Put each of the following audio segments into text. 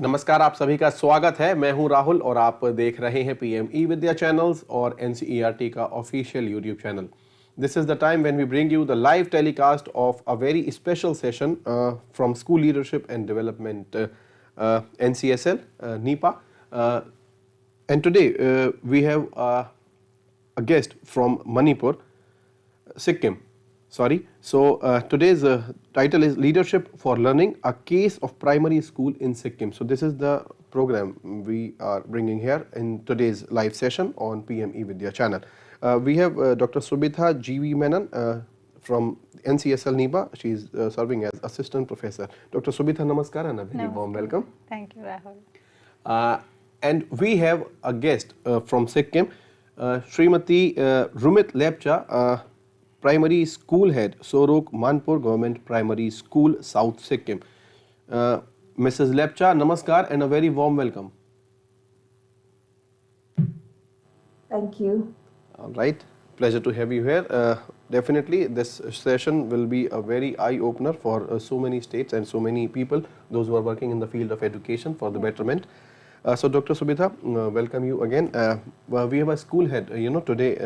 नमस्कार, आप सभी का स्वागत है। मैं हूं राहुल और आप देख रहे हैं पीएम eVidya चैनल्स और NCERT का official YouTube channel. This is the time when we bring you the live telecast of a very special session from School Leadership and Development NCSL, NIEPA. And today we have a guest from Manipur, Sikkim. Sorry. So today's title is Leadership for Learning, a case of primary school in Sikkim. So this is the program we are bringing here in today's live session on PM eVidya channel. We have Dr. Subitha G.V. Menon from NCSL NIEPA. She is serving as assistant professor. Dr. Subitha, namaskar and a very warm welcome. Thank you, Rahul. And we have a guest from Sikkim, Srimati Rumit Lepcha, Primary School Head, Sorok Manpur Government Primary School, South Sikkim. Mrs. Lepcha, namaskar and a very warm welcome. Thank you. All right, pleasure to have you here. Definitely, this session will be a very eye-opener for so many states and so many people, those who are working in the field of education for the betterment. So, Dr. Subitha, welcome you again. We have a school head, today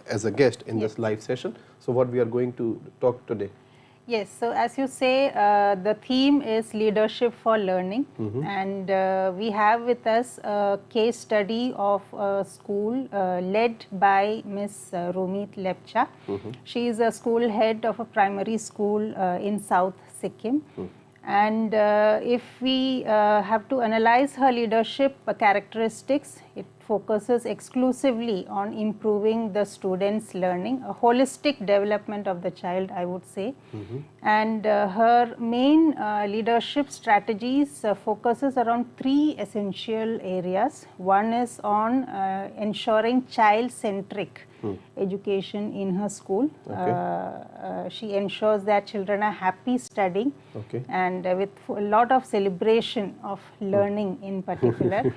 as a guest in this live session. So, what we are going to talk today? Yes, so as you say, the theme is leadership for learning, and we have with us a case study of a school led by Miss Rumit Lepcha. She is a school head of a primary school in South Sikkim. And if we have to analyze her leadership characteristics, it focuses exclusively on improving the student's learning, a holistic development of the child, I would say. And her main leadership strategies focuses around three essential areas. One is on ensuring child-centric education in her school. She ensures that children are happy studying and with a lot of celebration of learning in particular.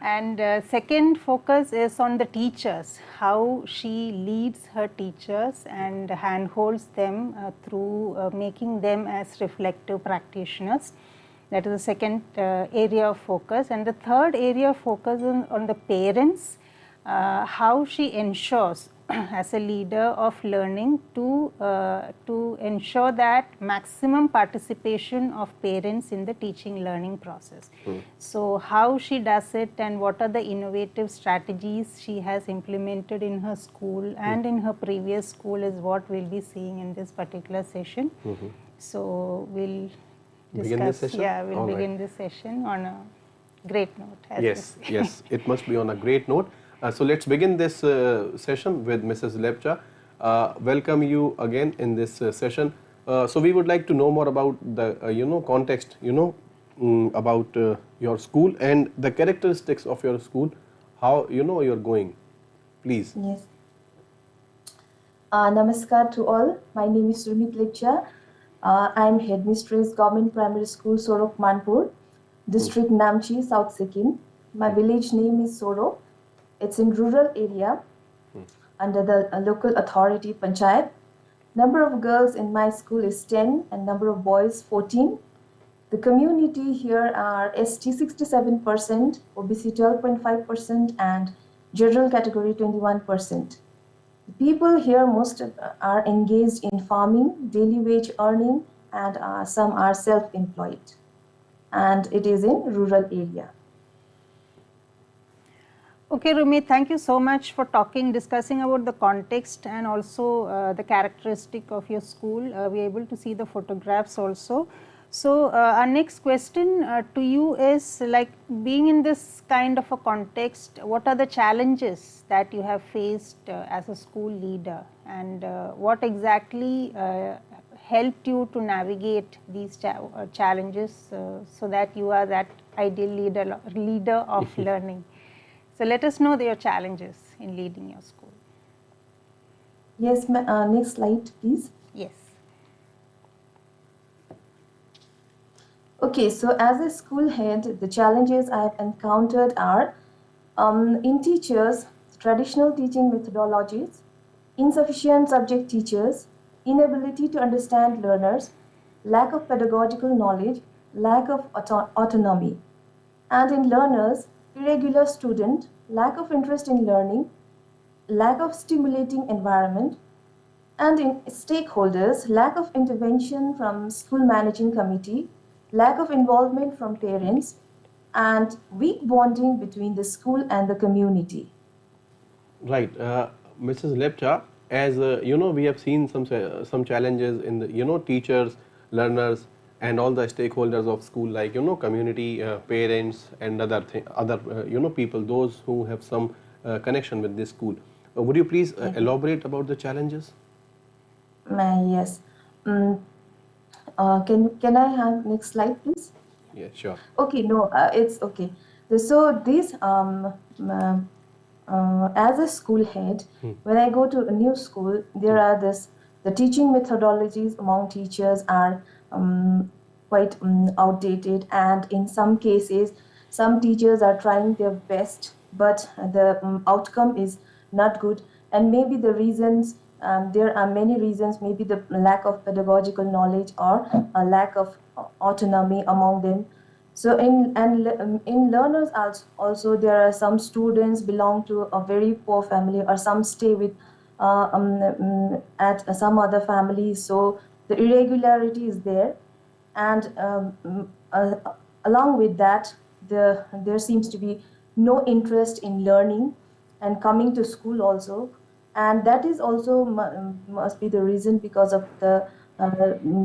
And second focus is on the teachers, how she leads her teachers and handholds them through making them as reflective practitioners. That is the second area of focus. And the third area of focus is on the parents, how she ensures as a leader of learning to ensure that maximum participation of parents in the teaching learning process. So how she does it and what are the innovative strategies she has implemented in her school and in her previous school is what we'll be seeing in this particular session. So we'll begin this session? Yeah, we'll begin this session on a great note. Yes, yes, it must be on a great note. So let's begin this session with Mrs. Lepcha. Welcome you again in this session. So we would like to know more about the context, about your school and the characteristics of your school. How you're going, please. Yes. Namaskar to all. My name is Rumit Lepcha. I am headmistress, Government Primary School, Sorok Manpur, District Namchi, South Sikkim. My village name is Sorok. It's in rural area under the local authority Panchayat. Number of girls in my school is 10 and number of boys 14. The community here are ST 67%, OBC 12.5% and general category 21%. The people here most are engaged in farming, daily wage earning and some are self-employed. And it is in rural area. Okay, Rumit, thank you so much for discussing about the context and also the characteristic of your school. We are able to see the photographs also. So, our next question to you is, like, being in this kind of a context, what are the challenges that you have faced as a school leader and what exactly helped you to navigate these challenges so that you are that ideal leader of learning? So let us know your challenges in leading your school. Yes, next slide, please. Yes. Okay, so as a school head, the challenges I have encountered are in teachers, traditional teaching methodologies, insufficient subject teachers, inability to understand learners, lack of pedagogical knowledge, lack of autonomy. And in learners, irregular student, lack of interest in learning, lack of stimulating environment, and in stakeholders, lack of intervention from school managing committee, lack of involvement from parents, and weak bonding between the school and the community. Right, Mrs. Lepcha, as we have seen some challenges in the teachers, learners, and all the stakeholders of school, like community, parents, and other people, those who have some connection with this school. Would you please elaborate about the challenges? Yes. Can I have next slide, please? Yeah, sure. Okay, no, it's okay. So this as a school head, when I go to a new school, there are the teaching methodologies among teachers are quite outdated, and in some cases, some teachers are trying their best, but the outcome is not good. And maybe the reasons, there are many reasons, maybe the lack of pedagogical knowledge or a lack of autonomy among them. So in learners also there are some students belong to a very poor family, or some stay with at some other family. So the irregularity is there, and along with that, there seems to be no interest in learning and coming to school also, and that is also must be the reason, because of the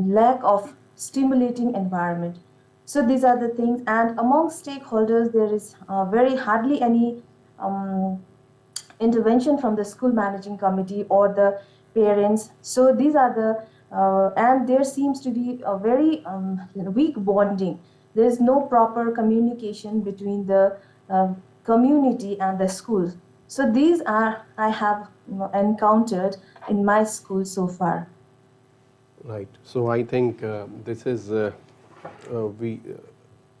lack of stimulating environment. So these are the things, and among stakeholders, there is very hardly any intervention from the school managing committee or the parents. So these are the, and there seems to be a very weak bonding. There is no proper communication between the community and the schools. So these are I have encountered in my school so far. Right. So I think this is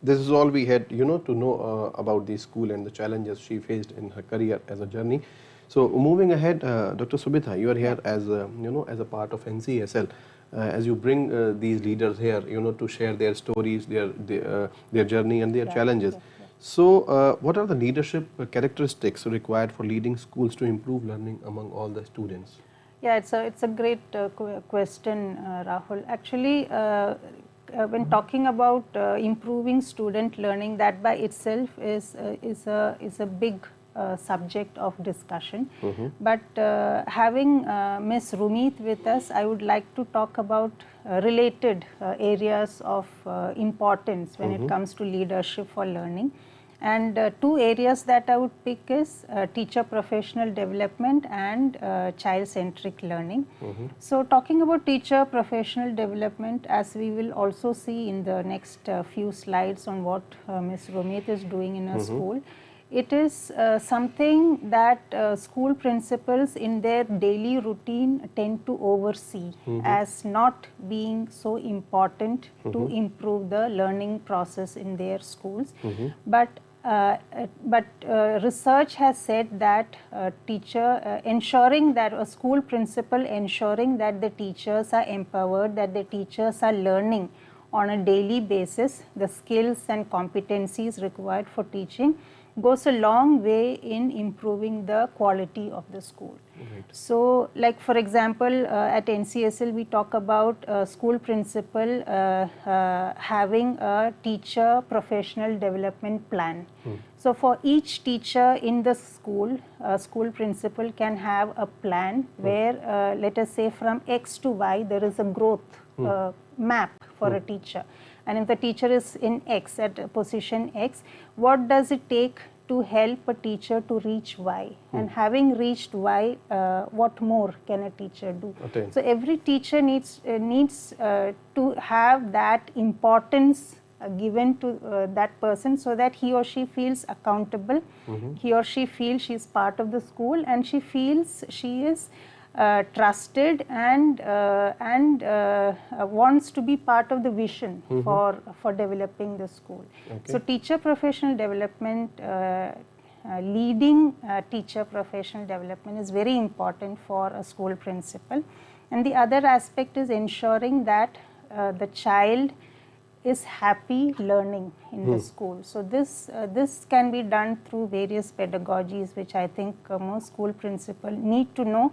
this is all we had to know about the school and the challenges she faced in her career as a journey. So moving ahead, Dr. Subitha, you are here as as a part of NCSL, as you bring these leaders here to share their stories, their journey and their challenges. So what are the leadership characteristics required for leading schools to improve learning among all the students? Yeah, it's a great question, Rahul. Actually, when talking about improving student learning, that by itself is a big subject of discussion. But having Ms. Rumit with us, I would like to talk about related areas of importance when it comes to leadership for learning. And two areas that I would pick is teacher professional development and child-centric learning. So talking about teacher professional development, as we will also see in the next few slides on what Ms. Rumit is doing in her school, it is something that school principals in their daily routine tend to oversee as not being so important to improve the learning process in their schools. But research has said that ensuring that a school principal ensuring that the teachers are empowered, that the teachers are learning on a daily basis the skills and competencies required for teaching, goes a long way in improving the quality of the school. So like for example, at NCSL we talk about school principal having a teacher professional development plan. So for each teacher in the school, school principal can have a plan where let us say from X to Y there is a growth map for a teacher. And if the teacher is in X, at position X, what does it take to help a teacher to reach Y? And having reached Y, what more can a teacher do? So every teacher needs to have that importance given to that person, so that he or she feels accountable, he or she feels she is part of the school, and she feels she is trusted and wants to be part of the vision for developing the school. So teacher professional development, leading teacher professional development is very important for a school principal. And the other aspect is ensuring that the child is happy learning in the school. So this can be done through various pedagogies, which I think most school principals need to know.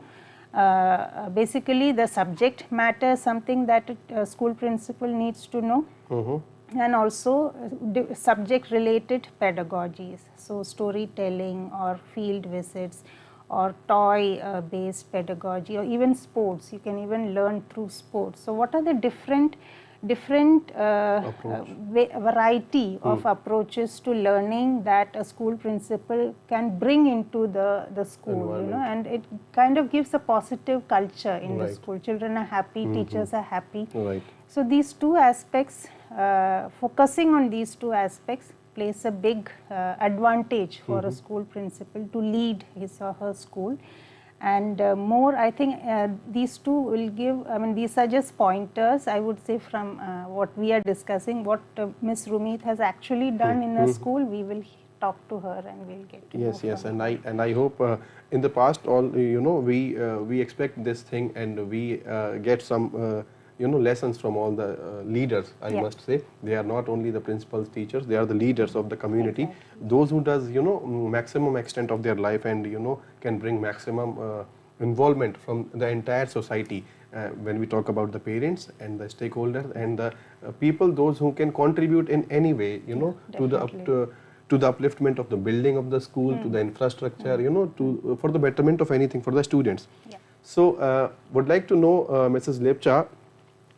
Basically, the subject matter is something that a school principal needs to know, and also subject related pedagogies, so storytelling or field visits or toy based pedagogy, or even sports. You can even learn through sports. So what are the different variety of approaches to learning that a school principal can bring into the school, you know, and it kind of gives a positive culture in the school. Children are happy, teachers are happy. So these two aspects, focusing on these two aspects plays a big advantage for a school principal to lead his or her school. And more, I think these two will give, I mean, these are just pointers, I would say, from what we are discussing. What Ms. Rumit has actually done in a school, we will talk to her and we'll get to know from her. And I hope in the past, all you know, we expect this thing, and we get some you know, lessons from all the leaders. I must say, they are not only the principals, teachers, they are the leaders of the community. Those who does, you know, maximum extent of their life, and you know, can bring maximum involvement from the entire society. When we talk about the parents and the stakeholders and the people, those who can contribute in any way, you know, to the upliftment of the building of the school, to the infrastructure, you know, to for the betterment of anything for the students. So would like to know, Mrs. Lepcha,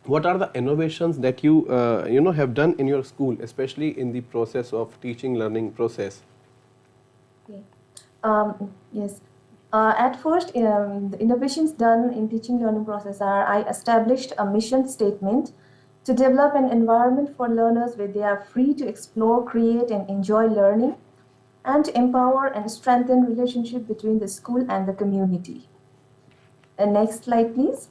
what are the innovations that you you know, have done in your school, especially in the process of teaching learning process? Yes. At first, the innovations done in teaching learning process are, I established a mission statement to develop an environment for learners where they are free to explore, create and enjoy learning, and to empower and strengthen relationship between the school and the community. Next slide, please.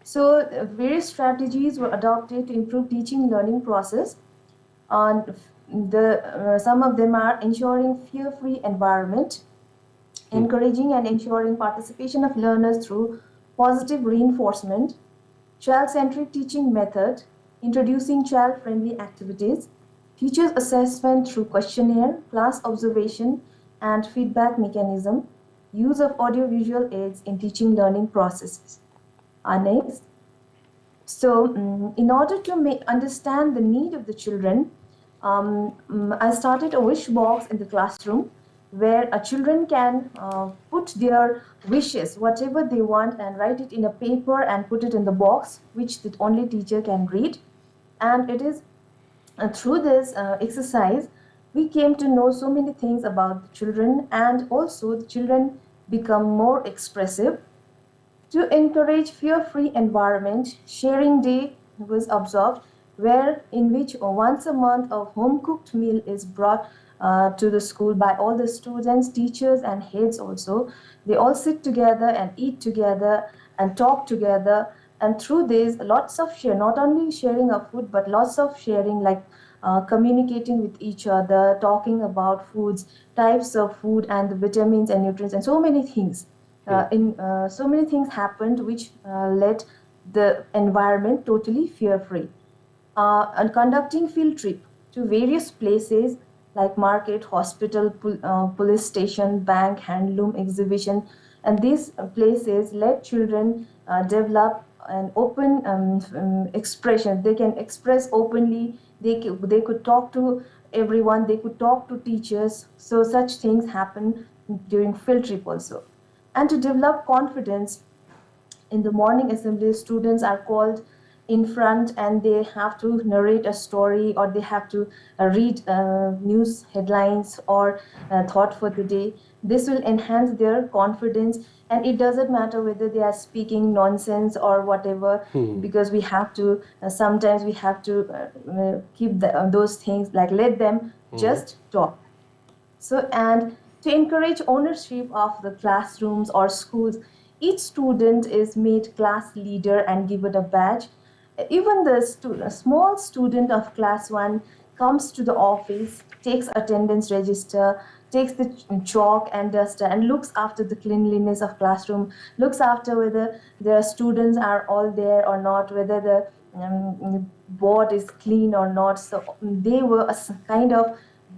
So various strategies were adopted to improve teaching learning process. And some of them are ensuring fear-free environment, encouraging and ensuring participation of learners through positive reinforcement, child-centric teaching method, introducing child-friendly activities, teachers' assessment through questionnaire, class observation, and feedback mechanism, use of audiovisual aids in teaching learning processes. Next. So, in order to understand the need of the children, I started a wish box in the classroom where children can put their wishes, whatever they want, and write it in a paper and put it in the box, which the only teacher can read. And it is through this exercise, we came to know so many things about the children, and also the children become more expressive. To encourage fear-free environment, sharing day was observed, in which once a month a home-cooked meal is brought to the school by all the students, teachers and heads also. They all sit together and eat together and talk together, and through this lots of share, not only sharing of food but lots of sharing, like communicating with each other, talking about foods, types of food and the vitamins and nutrients and so many things. So many things happened which led the environment totally fear-free. And conducting field trip to various places like market, hospital, police station, bank, handloom, exhibition, and these places let children develop an open expression. They can express openly. They could talk to everyone. They could talk to teachers. So such things happen during field trip also. And to develop confidence, in the morning assembly, students are called in front and they have to narrate a story, or they have to read news headlines or thought for the day. This will enhance their confidence, and it doesn't matter whether they are speaking nonsense or whatever, because we have to, sometimes we have to keep those things, like let them just talk. So, and to encourage ownership of the classrooms or schools, each student is made class leader and given a badge. Even the small student of class 1 comes to the office, takes attendance register, takes the chalk and duster and looks after the cleanliness of classroom, looks after whether the students are all there or not, whether board is clean or not. So they were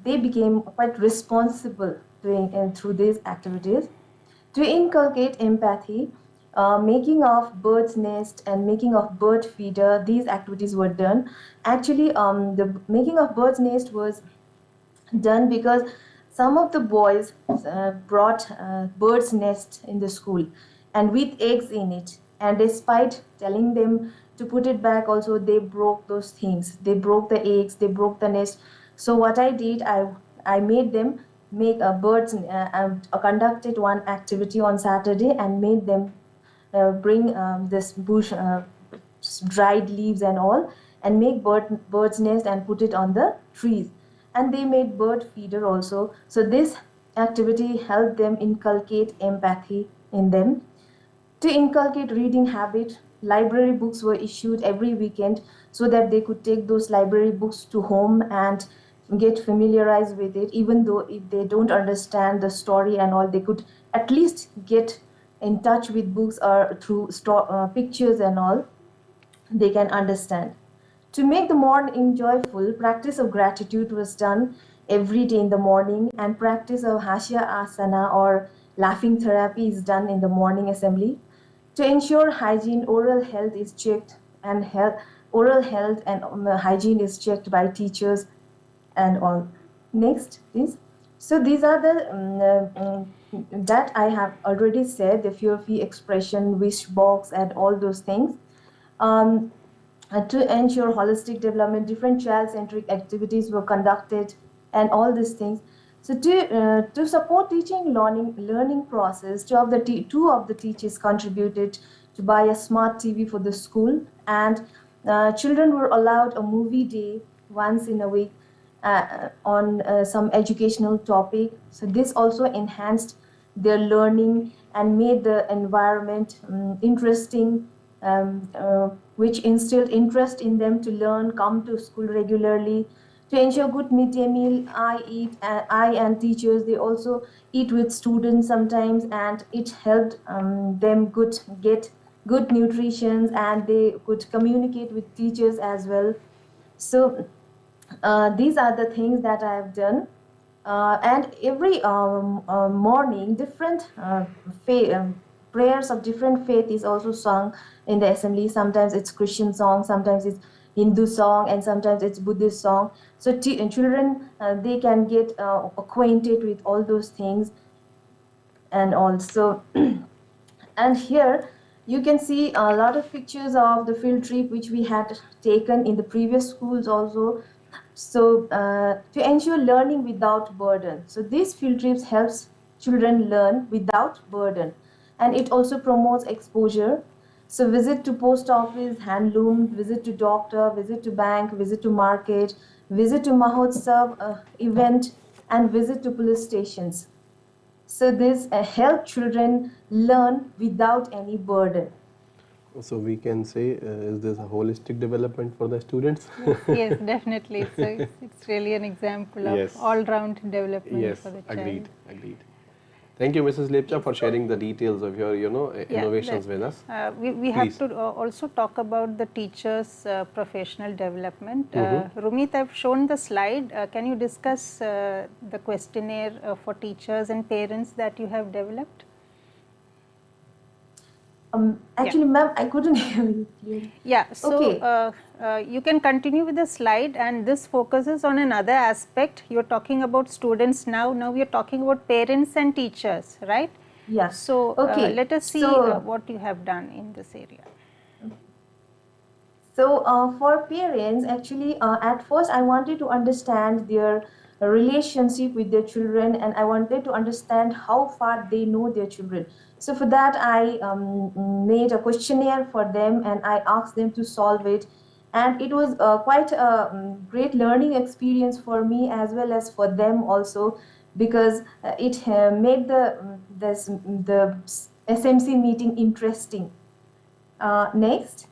they became quite responsible through these activities. To inculcate empathy, making of bird's nest and making of bird feeder, these activities were done. Actually, the making of bird's nest was done because some of the boys brought bird's nest in the school and with eggs in it, and despite telling them to put it back, also they broke those things. They broke the eggs, they broke the nest. So what I did, I made them make a conducted one activity on Saturday and made them bring this bush dried leaves and all, and make bird's nest and put it on the trees. And they made bird feeder also. So this activity helped them inculcate empathy in them. To inculcate reading habit, library books were issued every weekend so that they could take those library books to home and get familiarized with it. Even though if they don't understand the story and all, they could at least get in touch with books or through pictures and all, they can understand. To make the morning joyful, practice of gratitude was done every day in the morning, and practice of Hasya Asana or laughing therapy is done in the morning assembly. To ensure hygiene, oral health is checked, and oral health and hygiene is checked by teachers and all. Next, please. So these are the that I have already said, the fear-free expression, wish box, and all those things. To ensure holistic development, different child-centric activities were conducted, and all these things. So to support teaching learning process, two of the teachers contributed to buy a smart TV for the school, and children were allowed a movie day once in a week on some educational topic. So this also enhanced their learning and made the environment interesting, which instilled interest in them to learn, come to school regularly. To ensure good midday meal, I and teachers, they also eat with students sometimes, and it helped them get good nutrition, and they could communicate with teachers as well. So these are the things that I have done. And every morning, different prayers of different faith is also sung in the assembly. Sometimes it's Christian song, sometimes it's Hindu song, and sometimes it's Buddhist song. So children, they can get acquainted with all those things. And also, and here you can see a lot of pictures of the field trip which we had taken in the previous schools also. So to ensure learning without burden. So these field trips helps children learn without burden, and it also promotes exposure. So visit to post office, handloom, visit to doctor, visit to bank, visit to market, visit to Mahotsav event, and visit to police stations. So this help children learn without any burden. So we can say, is this a holistic development for the students? Yes, definitely. So it's really an example of Yes. all-round development Yes, for the child. agreed. Thank you, Mrs. Lepcha, for sharing the details of your, innovations with us. We have to also talk about the teachers' professional development. Rumit, I've shown the slide. Can you discuss the questionnaire for teachers and parents that you have developed? Actually, ma'am, I couldn't hear you clearly. Yeah, so okay. You can continue with the slide, and this focuses on another aspect. You're talking about students now. Now we are talking about parents and teachers, right? Yeah. So okay. Let us see what you have done in this area. So for parents, actually, at first I wanted to understand their relationship with their children, and I wanted to understand how far they know their children. So for that, I made a questionnaire for them, and I asked them to solve it. And it was quite a great learning experience for me as well as for them also, because it made the SMC meeting interesting. Next.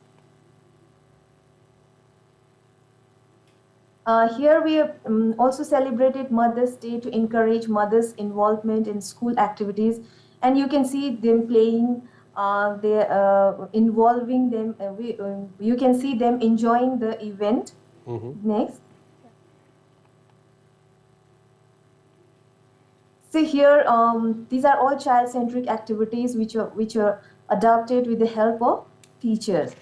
Here we have also celebrated Mother's Day to encourage mothers' involvement in school activities, and you can see them playing they involving them. You can see them enjoying the event. Next. See here, these are all child-centric activities which are adopted with the help of teachers.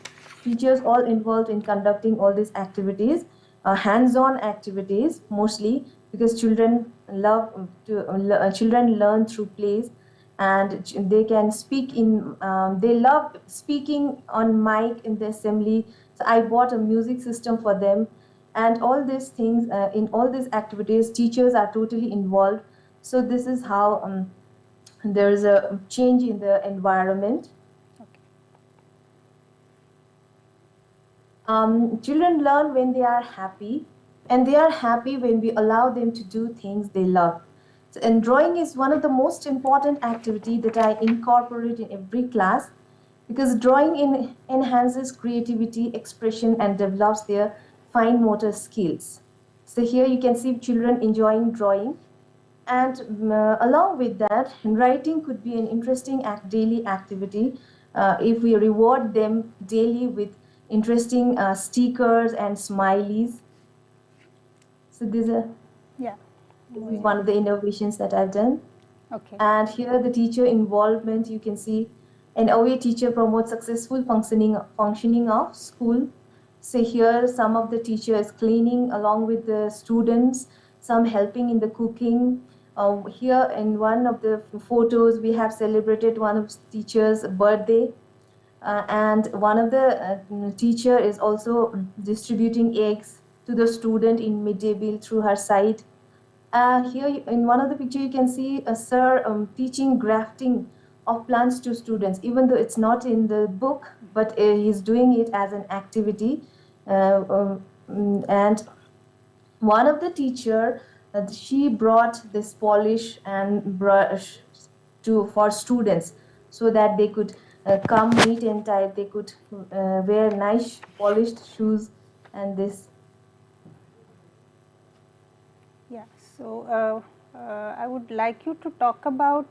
Teachers all involved in conducting all these activities, hands-on activities mostly, because children love to children learn through plays, and they can speak in. They love speaking on mic in the assembly. So I bought a music system for them, and all these things in all these activities, teachers are totally involved. So this is how there is a change in the environment. Children learn when they are happy, and they are happy when we allow them to do things they love. So, and drawing is one of the most important activity that I incorporate in every class, because drawing enhances creativity, expression, and develops their fine motor skills. So here you can see children enjoying drawing. And along with that, writing could be an interesting daily activity if we reward them daily with interesting stickers and smileys. So this is one of the innovations that I've done. Okay. And here the teacher involvement, you can see an OA teacher promotes successful functioning of school. So here some of the teachers cleaning along with the students, some helping in the cooking. Here in one of the photos, we have celebrated one of the teacher's birthday, and one of the teacher is also distributing eggs to the student in midday meal through her site. Here in one of the picture, you can see a sir teaching grafting of plants to students, even though it's not in the book, but he's doing it as an activity. And one of the teacher, she brought this polish and brush for students, so that they could come neat and tight. They could wear nice polished shoes and this. Yeah. So I would like you to talk about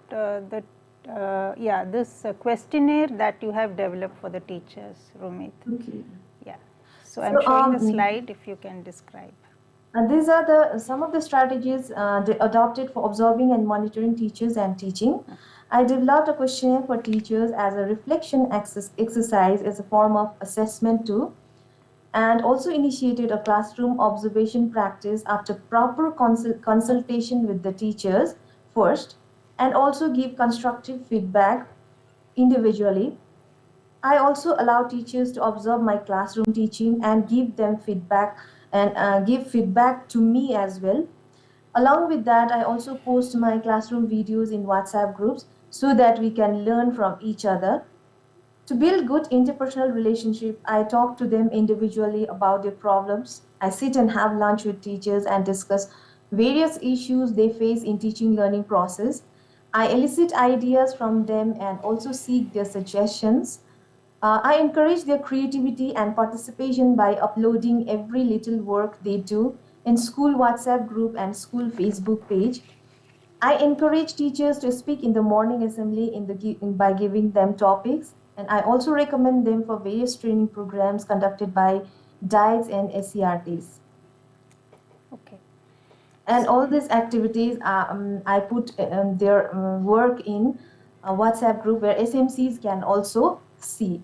this questionnaire that you have developed for the teachers, Rumit. Okay. Yeah. So I'm showing the slide. If you can describe. And these are some of the strategies adopted for observing and monitoring teachers and teaching. I developed a questionnaire for teachers as a reflection exercise as a form of assessment too, and also initiated a classroom observation practice after proper consultation with the teachers first, and also give constructive feedback individually. I also allow teachers to observe my classroom teaching and give them feedback, and give feedback to me as well. Along with that, I also post my classroom videos in WhatsApp groups so that we can learn from each other. To build good interpersonal relationship, I talk to them individually about their problems. I sit and have lunch with teachers and discuss various issues they face in teaching learning process. I elicit ideas from them and also seek their suggestions. I encourage their creativity and participation by uploading every little work they do in school WhatsApp group and school Facebook page. I encourage teachers to speak in the morning assembly by giving them topics, and I also recommend them for various training programs conducted by DIETs and SCRTs. Okay. And all these activities, I put their work in a WhatsApp group where SMCs can also see.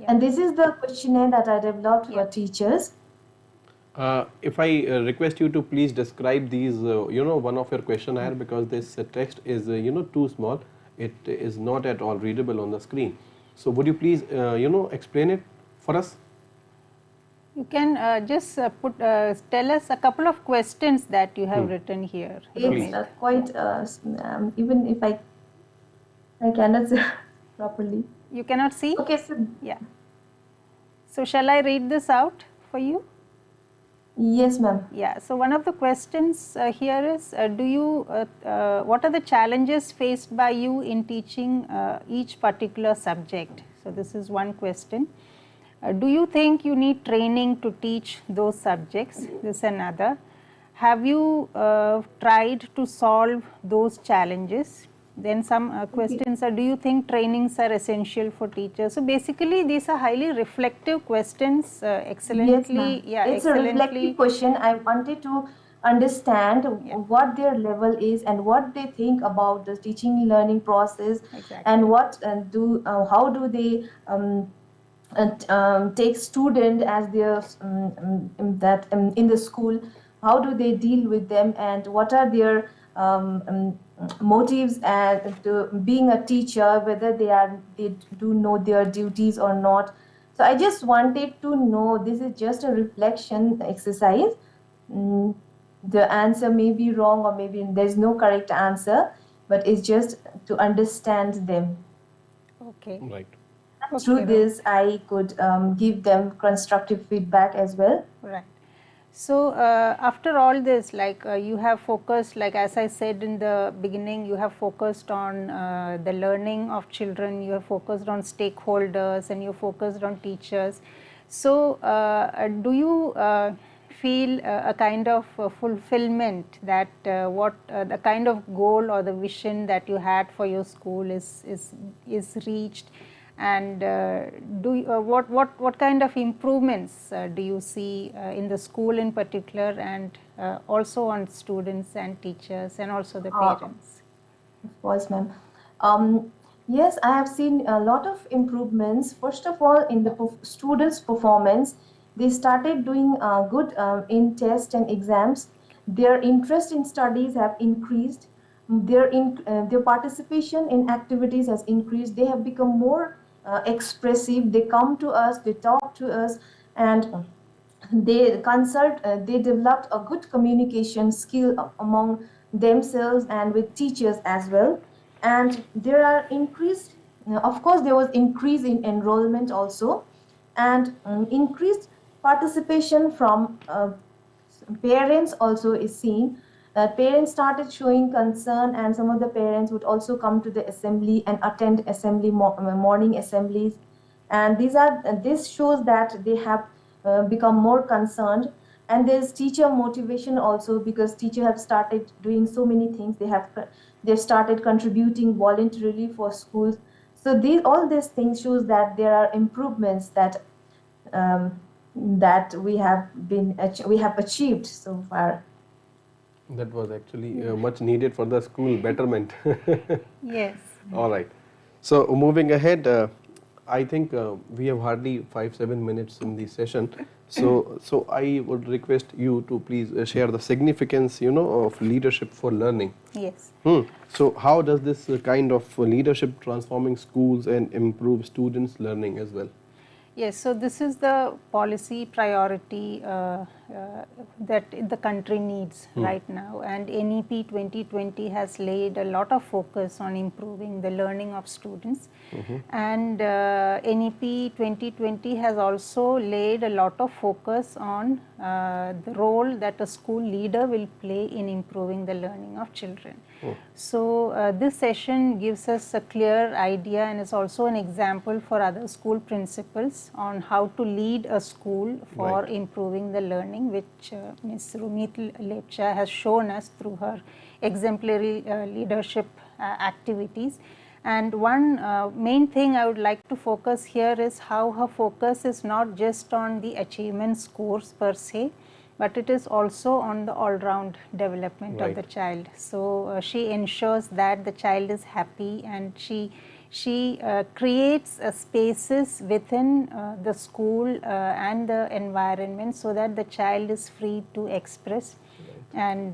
Yeah. And this is the questionnaire that I developed for teachers. If I request you to please describe these, one of your questionnaire, because this text is, too small. It is not at all readable on the screen. So would you please, explain it for us? You can just tell us a couple of questions that you have written here. It's quite, even if I cannot say properly. You cannot see? Okay, so yeah. So shall I read this out for you? Yes, ma'am. Yeah. So one of the questions here is, what are the challenges faced by you in teaching each particular subject? So this is one question. Do you think you need training to teach those subjects? This is another. Have you tried to solve those challenges? Then some questions are, do you think trainings are essential for teachers? So basically these are highly reflective questions, excellently, Yes, it's a reflective question. I wanted to understand what their level is and what they think about the teaching learning process, and what how do they take student as their in the school, how do they deal with them, and what are their motives as to being a teacher, whether they do know their duties or not. So I just wanted to know, this is just a reflection exercise. The answer may be wrong, or maybe there's no correct answer, but it's just to understand them. Okay. Right. Through this, I could give them constructive feedback as well. Right. So after all this, like you have focused, like as I said in the beginning, you have focused on the learning of children, you have focused on stakeholders, and you focused on teachers. So do you feel a kind of fulfillment that what the kind of goal or the vision that you had for your school is reached? And what kind of improvements do you see in the school in particular, and also on students and teachers and also the parents? Of course, ma'am. Yes, I have seen a lot of improvements. First of all, in the students' performance, they started doing good in tests and exams. Their interest in studies have increased. Their participation in activities has increased. They have become more expressive. They come to us, they talk to us, and they they developed a good communication skill among themselves and with teachers as well. And there are increased, of course there was increase in enrollment also, and increased participation from parents also is seen. Parents started showing concern, and some of the parents would also come to the assembly and attend assembly morning assemblies, and this shows that they have become more concerned. And there's teacher motivation also, because teachers have started doing so many things. They've started contributing voluntarily for schools. So all these things shows that there are improvements that that we have achieved so far. That was actually much needed for the school betterment. Yes. All right. So moving ahead, I think we have hardly 5-7 minutes in the session. So I would request you to please share the significance, of leadership for learning. Yes. So how does this kind of leadership transforming schools and improve students' learning as well? Yes, so this is the policy priority that the country needs right now, and NEP 2020 has laid a lot of focus on improving the learning of students, and NEP 2020 has also laid a lot of focus on the role that a school leader will play in improving the learning of children. So this session gives us a clear idea, and is also an example for other school principals on how to lead a school for improving the learning, which Ms. Rumit Lepcha has shown us through her exemplary leadership activities. And one main thing I would like to focus here is how her focus is not just on the achievement scores per se, but it is also on the all-round development of the child. So she ensures that the child is happy, and she creates spaces within the school and the environment, so that the child is free to express and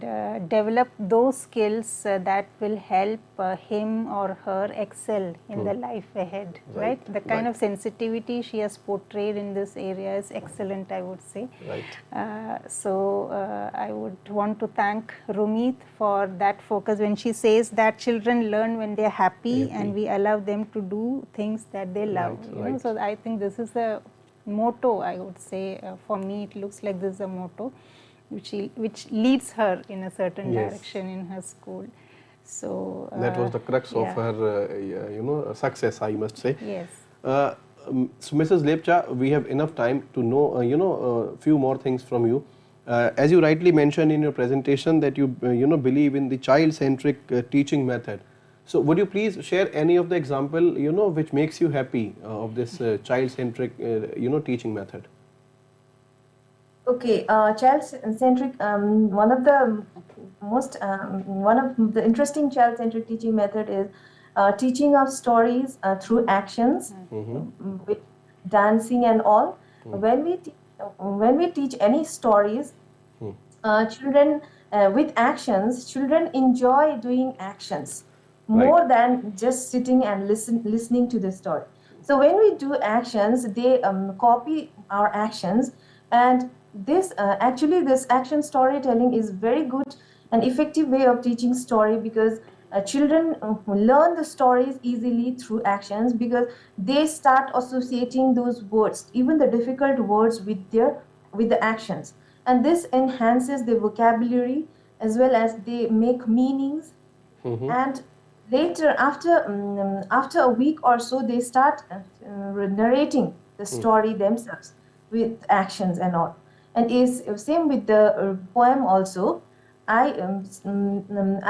develop those skills that will help him or her excel in the life ahead, right? The kind of sensitivity she has portrayed in this area is excellent, I would say. So I would want to thank Rumit for that focus when she says that children learn when they are happy, and we allow them to do things that they love. You know? So I think this is the motto, I would say. For me, it looks like this is a motto which leads her in a certain direction in her school. So that was the crux of her, success, I must say. Yes. So Mrs. Lepcha, we have enough time to know, a few more things from you. As you rightly mentioned in your presentation that you, believe in the child-centric teaching method. So would you please share any of the example, which makes you happy of this child-centric, teaching method? Okay, child-centric. One of the interesting child-centric teaching method is teaching of stories through actions, with dancing and all. When we teach any stories, children with actions, children enjoy doing actions more than just sitting and listening to the story. So when we do actions, they copy our actions, and this action storytelling is very good and effective way of teaching story, because children learn the stories easily through actions, because they start associating those words, even the difficult words, with the actions, and this enhances the vocabulary as well as they make meanings. And later, after a week or so, they start narrating the story themselves with actions and all. And is same with the poem also. I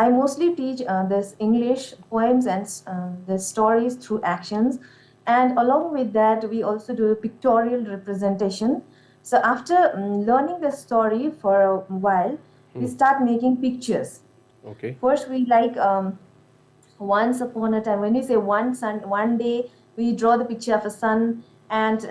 mostly teach this English poems and the stories through actions, and along with that, we also do pictorial representation. So after learning the story for a while, we start making pictures. Okay. First, we once upon a time. When we say one day, we draw the picture of a sun, and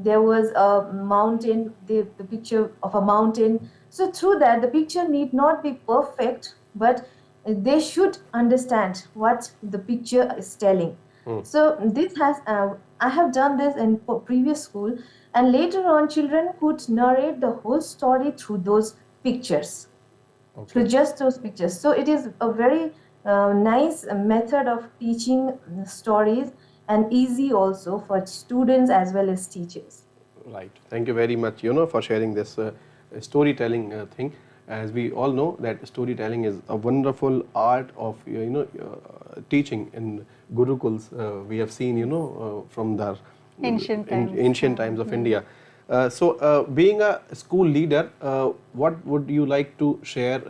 there was a mountain, the picture of a mountain. So through that, the picture need not be perfect, but they should understand what the picture is telling. So this has I have done this in previous school, and later on, children could narrate the whole story through those pictures, through just those pictures. So it is a very nice method of teaching stories, and easy also for students as well as teachers. Right. Thank you very much, for sharing this storytelling thing. As we all know that storytelling is a wonderful art of, teaching in gurukuls. We have seen, from the ancient times of India. So being a school leader, what would you like to share,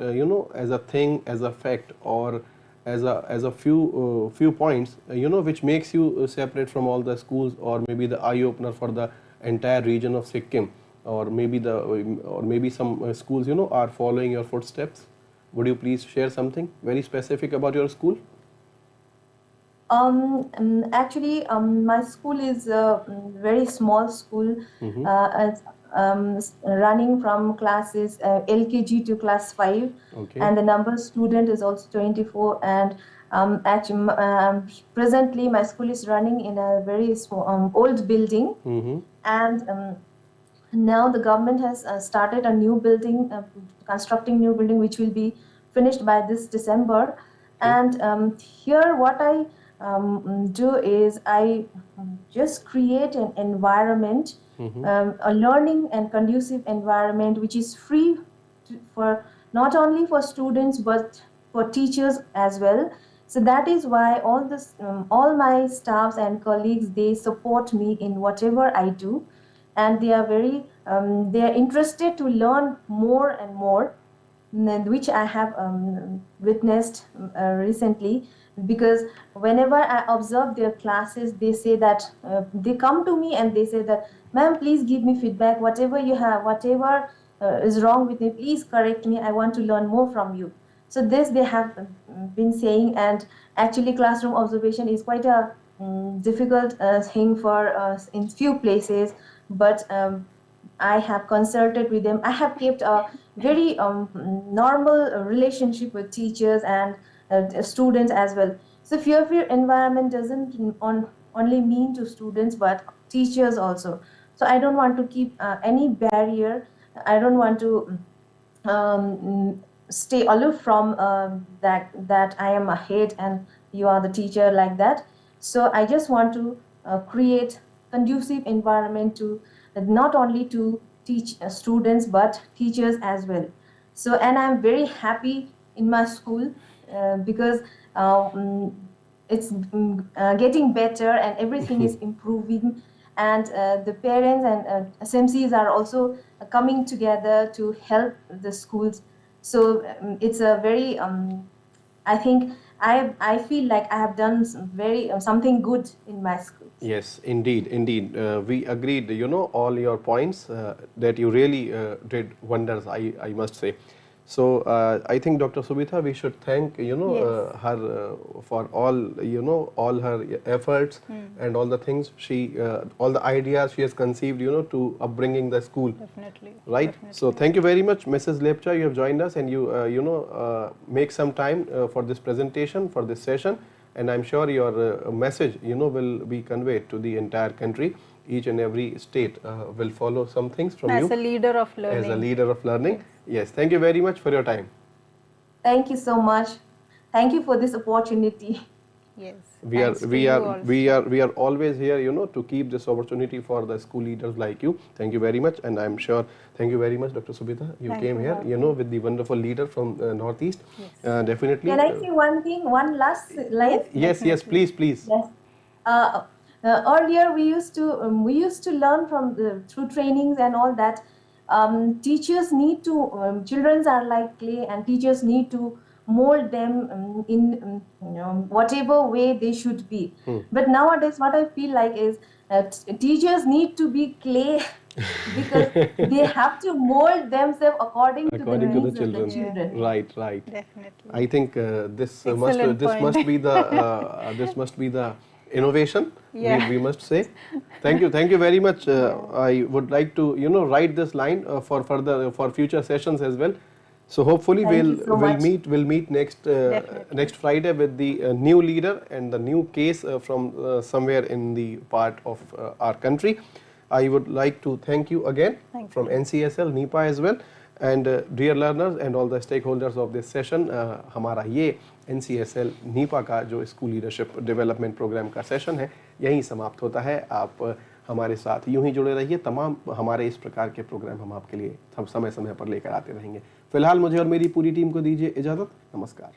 as a thing, as a fact, or as a few points, which makes you separate from all the schools, or maybe the eye opener for the entire region of Sikkim, or maybe some schools, are following your footsteps? Would you please share something very specific about your school? Actually, my school is a very small school, running from classes LKG to class 5, and the number of student is also 24. And presently, my school is running in a very old building, and now the government has started a new building, constructing new building, which will be finished by this December. And here, what I do is I just create an environment, a learning and conducive environment, which is free for not only for students but for teachers as well. So that is why all my staffs and colleagues, they support me in whatever I do, and they are they are interested to learn more and more, which I have witnessed recently. Because whenever I observe their classes, they say that they come to me and they say that, ma'am, please give me feedback, whatever you have, whatever is wrong with me, please correct me, I want to learn more from you. So this they have been saying, and actually classroom observation is quite a difficult thing for us in few places, but I have consulted with them. I have kept a very normal relationship with teachers and students as well. So fear-free environment doesn't only mean to students but teachers also. So I don't want to keep any barrier. I don't want to stay aloof from that I am a head and you are the teacher, like that. So I just want to create conducive environment to not only to teach students but teachers as well. So, and I'm very happy in my school because it's getting better and everything is improving, and the parents and SMCs are also coming together to help the schools. So it's a very I think I feel like I have done something good in my school. Yes, indeed, indeed. We agreed, you know, all your points that you really did wonders, I must say. So I think Dr. Subitha, we should thank, you know, Yes. her for all, you know, all her efforts and all the things she, all the ideas she has conceived, you know, to upbringing the school. Definitely. Right. Definitely. So thank you very much, Mrs. Lepcha. You have joined us and you, you know, make some time for this presentation, for this session. And I'm sure your message, you know, will be conveyed to the entire country. Each and every state will follow some things from you. As a leader of learning. As a leader of learning. Yes. Thank you very much for your time. Thank you so much. Thank you for this opportunity. Yes. We are always here, you know, to keep this opportunity for the school leaders like you. Thank you very much, and I'm sure. Thank you very much, Dr. Subitha. You Thank came you, here, Ravi. you know, with the wonderful leader from Northeast. Yes. Definitely. Can I say one thing, one last line? Yes, yes, please, please. Yes. Earlier we used to learn from through trainings and all that. Teachers need to children are like clay, and teachers need to mold them in you know, whatever way they should be. But nowadays what I feel like is teachers need to be clay because they have to mold themselves according to the needs of the children. Right, right. Definitely. I think this Excellent point. must be the this must be the innovation. Yeah. We must say. Thank you very much. I would like to, you know, write this line for future sessions as well. So hopefully we'll meet next Friday with the new leader and the new case from somewhere in the part of our country. I would like to thank you again from NCSL, NIEPA as well, and dear learners and all the stakeholders of this session. हमारा ये NCSL NIEPA का जो school leadership development programme का session है यहीं समाप्त होता है. आप हमारे साथ यूं ही जुड़े रहिए. तमाम हमारे इस प्रकार के प्रोग्राम हम आपके लिए समय समय पर लेकर आते रहेंगे. फिलहाल मुझे और मेरी पूरी टीम को दीजिए इजाज़त. नमस्कार.